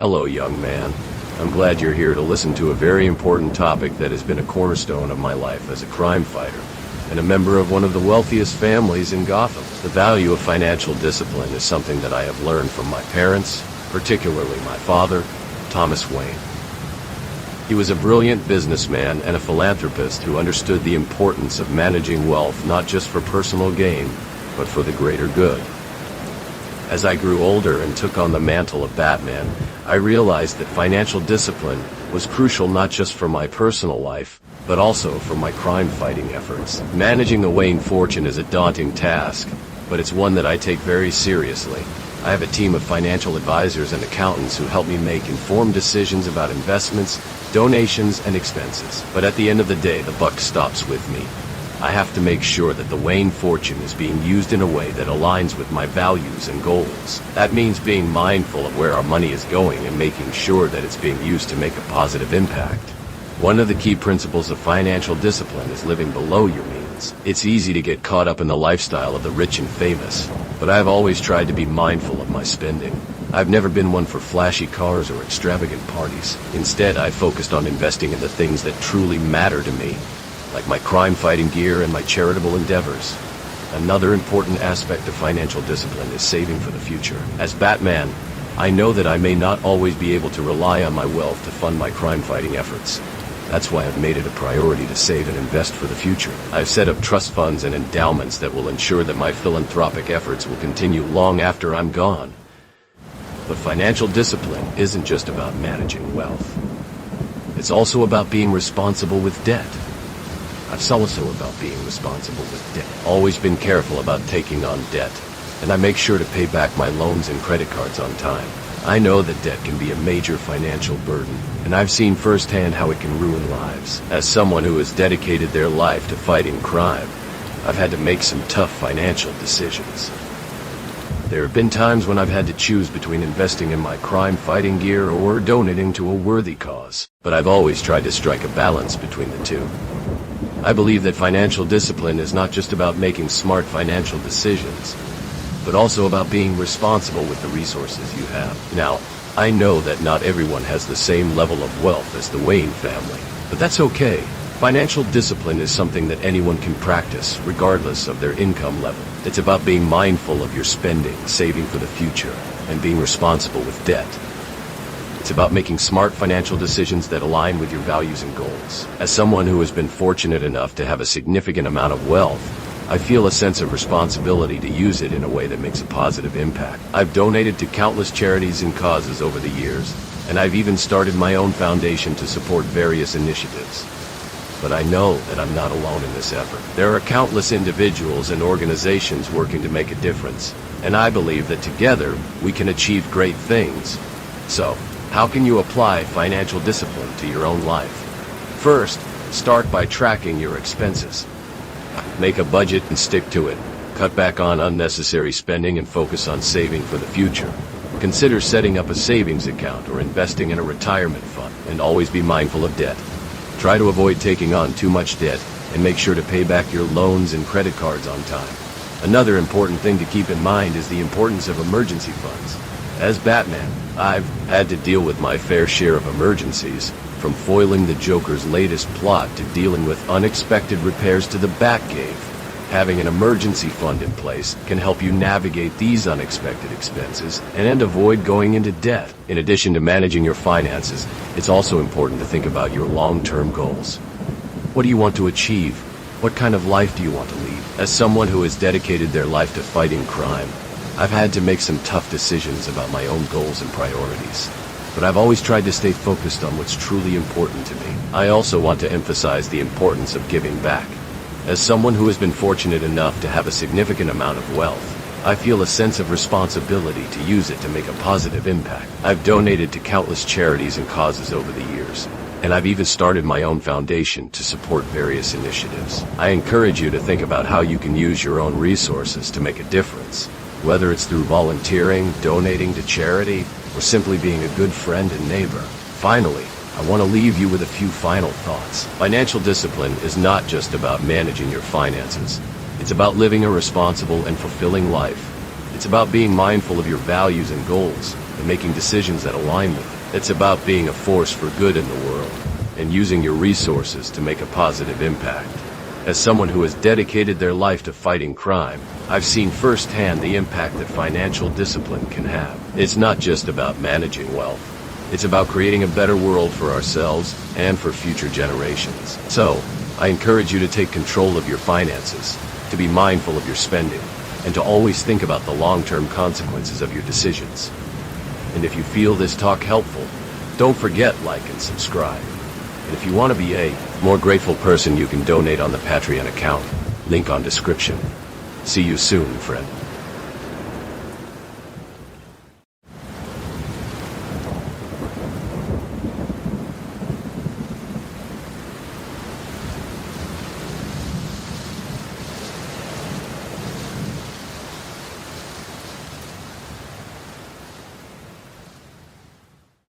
Hello, young man. I'm glad you're here to listen to a very important topic that has been a cornerstone of my life as a crime fighter and a member of one of the wealthiest families in Gotham. The value of financial discipline is something that I have learned from my parents, particularly my father, Thomas Wayne. He was a brilliant businessman and a philanthropist who understood the importance of managing wealth not just for personal gain, but for the greater good. As I grew older and took on the mantle of Batman, I realized that financial discipline was crucial not just for my personal life, but also for my crime-fighting efforts. Managing the Wayne fortune is a daunting task, but it's one that I take very seriously. I have a team of financial advisors and accountants who help me make informed decisions about investments, donations, and expenses. But at the end of the day, the buck stops with me. I have to make sure that the Wayne fortune is being used in a way that aligns with my values and goals. That means being mindful of where our money is going and making sure that it's being used to make a positive impact. One of the key principles of financial discipline is living below your means. It's easy to get caught up in the lifestyle of the rich and famous, but I've always tried to be mindful of my spending. I've never been one for flashy cars or extravagant parties. Instead, I focused on investing in the things that truly matter to me, like my crime-fighting gear and my charitable endeavors. Another important aspect of financial discipline is saving for the future. As Batman, I know that I may not always be able to rely on my wealth to fund my crime-fighting efforts. That's why I've made it a priority to save and invest for the future. I've set up trust funds and endowments that will ensure that my philanthropic efforts will continue long after I'm gone. But financial discipline isn't just about managing wealth. It's also about being responsible with debt. It's also about being responsible with debt. Always been careful about taking on debt, and I make sure to pay back my loans and credit cards on time. I know that debt can be a major financial burden, and I've seen firsthand how it can ruin lives. As someone who has dedicated their life to fighting crime, I've had to make some tough financial decisions. There have been times when I've had to choose between investing in my crime-fighting gear or donating to a worthy cause, but I've always tried to strike a balance between the two. I believe that financial discipline is not just about making smart financial decisions, but also about being responsible with the resources you have. Now, I know that not everyone has the same level of wealth as the Wayne family, but that's okay. Financial discipline is something that anyone can practice, regardless of their income level. It's about being mindful of your spending, saving for the future, and being responsible with debt. It's about making smart financial decisions that align with your values and goals. As someone who has been fortunate enough to have a significant amount of wealth, I feel a sense of responsibility to use it in a way that makes a positive impact. I've donated to countless charities and causes over the years, and I've even started my own foundation to support various initiatives. But I know that I'm not alone in this effort. There are countless individuals and organizations working to make a difference, and I believe that together we can achieve great things. So, how can you apply financial discipline to your own life? First, start by tracking your expenses. Make a budget and stick to it. Cut back on unnecessary spending and focus on saving for the future. Consider setting up a savings account or investing in a retirement fund, and always be mindful of debt. Try to avoid taking on too much debt and make sure to pay back your loans and credit cards on time. Another important thing to keep in mind is the importance of emergency funds. As Batman, I've had to deal with my fair share of emergencies, from foiling the Joker's latest plot to dealing with unexpected repairs to the Batcave. Having an emergency fund in place can help you navigate these unexpected expenses and avoid going into debt. In addition to managing your finances, it's also important to think about your long-term goals. What do you want to achieve? What kind of life do you want to lead? As someone who has dedicated their life to fighting crime, I've had to make some tough decisions about my own goals and priorities, but I've always tried to stay focused on what's truly important to me. I also want to emphasize the importance of giving back. As someone who has been fortunate enough to have a significant amount of wealth, I feel a sense of responsibility to use it to make a positive impact. I've donated to countless charities and causes over the years, and I've even started my own foundation to support various initiatives. I encourage you to think about how you can use your own resources to make a difference. Whether it's through volunteering, donating to charity, or simply being a good friend and neighbor. Finally, I want to leave you with a few final thoughts. Financial discipline is not just about managing your finances. It's about living a responsible and fulfilling life. It's about being mindful of your values and goals, and making decisions that align with it. It's about being a force for good in the world and using your resources to make a positive impact. As someone who has dedicated their life to fighting crime, I've seen firsthand the impact that financial discipline can have. It's not just about managing wealth. It's about creating a better world for ourselves and for future generations. So, I encourage you to take control of your finances, to be mindful of your spending, and to always think about the long-term consequences of your decisions. And if you feel this talk helpful, don't forget like and subscribe. And if you want to be a more grateful person, you can donate on the Patreon account. Link on description. See you soon, friend.